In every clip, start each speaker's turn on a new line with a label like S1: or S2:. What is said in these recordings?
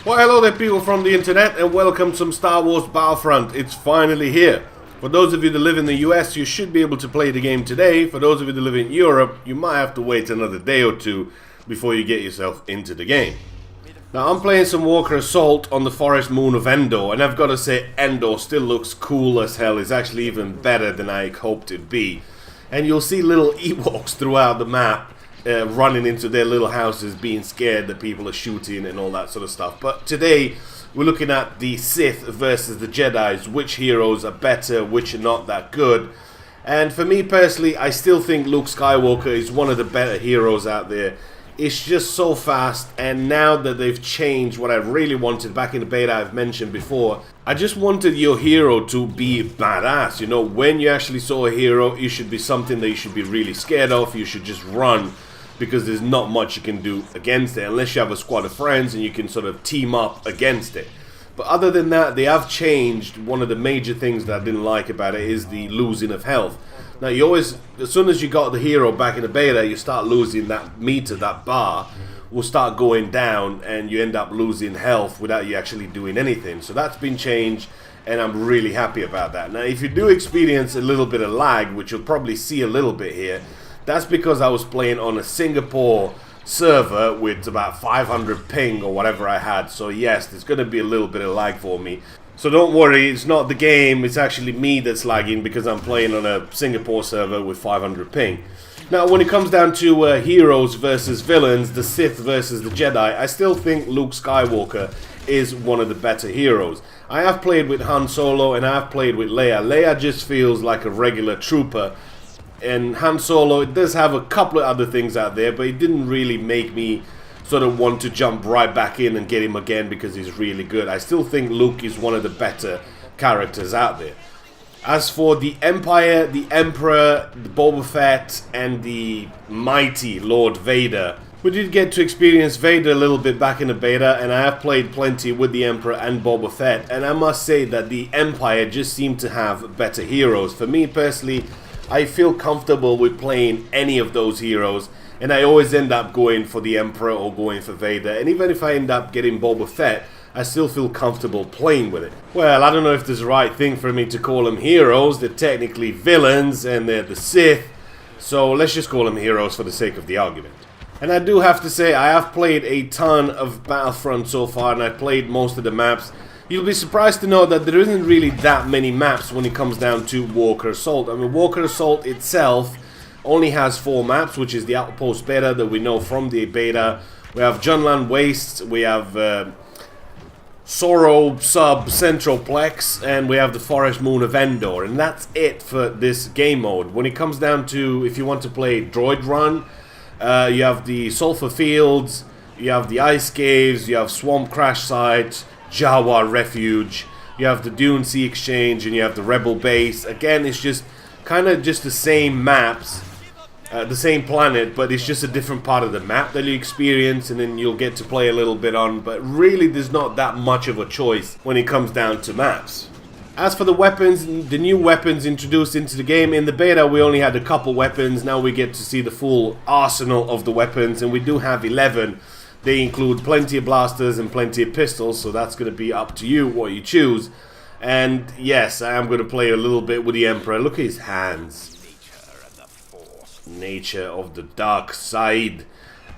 S1: Well, hello there people from the internet and welcome to some Star Wars Battlefront. It's finally here. For those of you that live in the US, you should be able to play the game today. For those of you that live in Europe, you might have to wait another day or two before you get yourself into the game. Now, I'm playing some Walker Assault on the forest moon of Endor, and I've got to say, Endor still looks cool as hell. It's actually even better than I hoped it'd be. And you'll see little Ewoks throughout the map. Running into their little houses, being scared that people are shooting and all that sort of stuff. But today, we're looking at the Sith versus the Jedis. Which heroes are better, which are not that good. And for me personally, I still think Luke Skywalker is one of the better heroes out there. It's just so fast, and now that they've changed what I really wanted back in the beta I've mentioned before, I just wanted your hero to be badass. You know, when you actually saw a hero, it should be something that you should be really scared of. You should just run, because there's not much you can do against it unless you have a squad of friends and you can sort of team up against it. But other than that, they have changed. One of the major things that I didn't like about it is the losing of health. Now, you always, as soon as you got the hero back in the beta, you start losing that meter, that bar will start going down and you end up losing health without you actually doing anything. So that's been changed, and I'm really happy about that. Now, if you do experience a little bit of lag, which you'll probably see a little bit here, that's because I was playing on a Singapore server with about 500 ping or whatever I had. So yes, there's going to be a little bit of lag for me. So don't worry, it's not the game, it's actually me that's lagging because I'm playing on a Singapore server with 500 ping. Now, when it comes down to heroes versus villains, the Sith versus the Jedi, I still think Luke Skywalker is one of the better heroes. I have played with Han Solo and I have played with Leia. Leia just feels like a regular trooper. And Han Solo, it does have a couple of other things out there, but it didn't really make me sort of want to jump right back in and get him again because he's really good. I still think Luke is one of the better characters out there. As for the Empire, the Emperor, the Boba Fett, and the mighty Lord Vader, we did get to experience Vader a little bit back in the beta, and I have played plenty with the Emperor and Boba Fett, and I must say that the Empire just seemed to have better heroes. For me personally, I feel comfortable with playing any of those heroes, and I always end up going for the Emperor or going for Vader. And even if I end up getting Boba Fett, I still feel comfortable playing with it. Well, I don't know if there's the right thing for me to call them heroes. They're technically villains, and they're the Sith. So let's just call them heroes for the sake of the argument. And I do have to say, I have played a ton of Battlefront so far, and I played most of the maps. You'll be surprised to know that there isn't really that many maps when it comes down to Walker Assault. I mean, Walker Assault itself only has 4 maps, which is the Outpost Beta that we know from the beta. We have Junland Wastes, we have Sorrow Sub Central Plex, and we have the Forest Moon of Endor. And that's it for this game mode. When it comes down to, if you want to play Droid Run, you have the Sulphur Fields, you have the Ice Caves, you have Swamp Crash Site, Jawa Refuge, you have the Dune Sea Exchange, and you have the Rebel Base. Again, it's just kind of just the same maps, the same planet, but it's just a different part of the map that you experience, and then you'll get to play a little bit on. But really, there's not that much of a choice when it comes down to maps. As for the weapons, the new weapons introduced into the game, in the beta we only had a couple weapons. Now we get to see the full arsenal of the weapons, and we do have 11. They include plenty of blasters and plenty of pistols, so that's going to be up to you what you choose. And yes, I am going to play a little bit with the Emperor. Look at his hands. Nature of the dark side.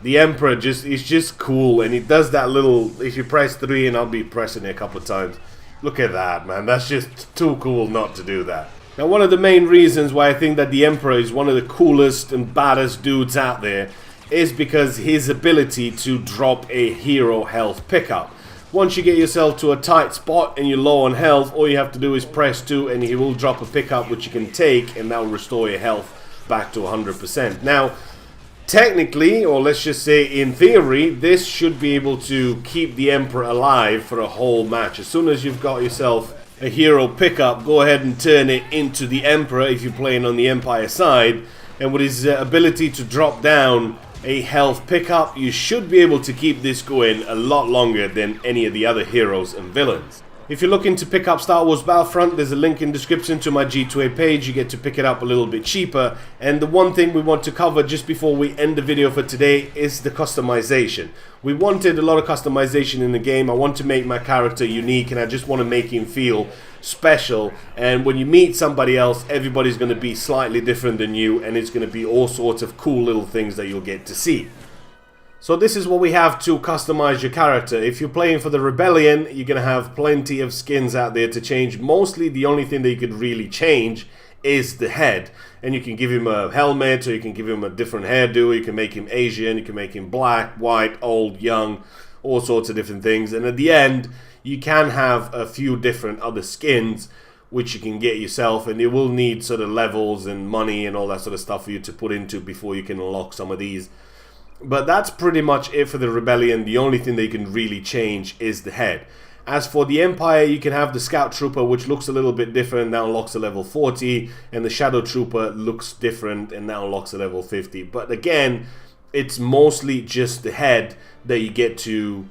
S1: The Emperor is just cool, and he does that little, if you press 3, and I'll be pressing it a couple of times. Look at that, man. That's just too cool not to do that. Now, one of the main reasons why I think that the Emperor is one of the coolest and baddest dudes out there is because his ability to drop a hero health pickup. Once you get yourself to a tight spot and you're low on health, all you have to do is press 2 and he will drop a pickup which you can take, and that will restore your health back to 100%. Now, technically, or let's just say in theory, this should be able to keep the Emperor alive for a whole match. As soon as you've got yourself a hero pickup, go ahead and turn it into the Emperor if you're playing on the Empire side, and with his ability to drop down a health pickup, you should be able to keep this going a lot longer than any of the other heroes and villains. If you're looking to pick up Star Wars Battlefront, there's a link in the description to my G2A page. You get to pick it up a little bit cheaper. And the one thing we want to cover just before we end the video for today is the customization. We wanted a lot of customization in the game. I want to make my character unique, and I just want to make him feel special. And when you meet somebody else, everybody's going to be slightly different than you, and it's going to be all sorts of cool little things that you'll get to see. So this is what we have to customize your character. If you're playing for the Rebellion, you're going to have plenty of skins out there to change. Mostly the only thing that you could really change is the head. And you can give him a helmet, or you can give him a different hairdo, you can make him Asian, you can make him black, white, old, young, all sorts of different things. And at the end, you can have a few different other skins which you can get yourself, and you will need sort of levels and money and all that sort of stuff for you to put into before you can unlock some of these. But that's pretty much it for the Rebellion. The only thing they can really change is the head. As for the Empire, you can have the Scout Trooper, which looks a little bit different, that unlocks a level 40, and the Shadow Trooper looks different, and that unlocks a level 50. But again, it's mostly just the head that you get to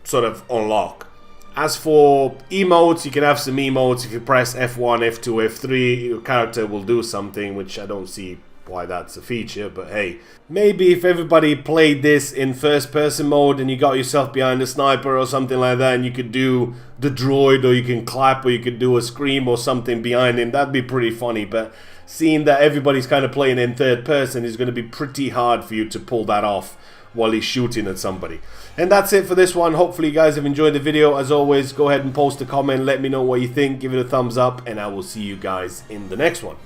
S1: sort of unlock. As for emotes, you can have some emotes. If you press F1, F2, F3, your character will do something, which I don't see why that's a feature, but hey, maybe if everybody played this in first person mode and you got yourself behind a sniper or something like that, and you could do the droid, or you can clap, or you could do a scream or something behind him, that'd be pretty funny. But seeing that everybody's kind of playing in third person is going to be pretty hard for you to pull that off while he's shooting at somebody. And that's it for this one. Hopefully you guys have enjoyed the video. As always, go ahead and post a comment, let me know what you think, give it a thumbs up, and I will see you guys in the next one.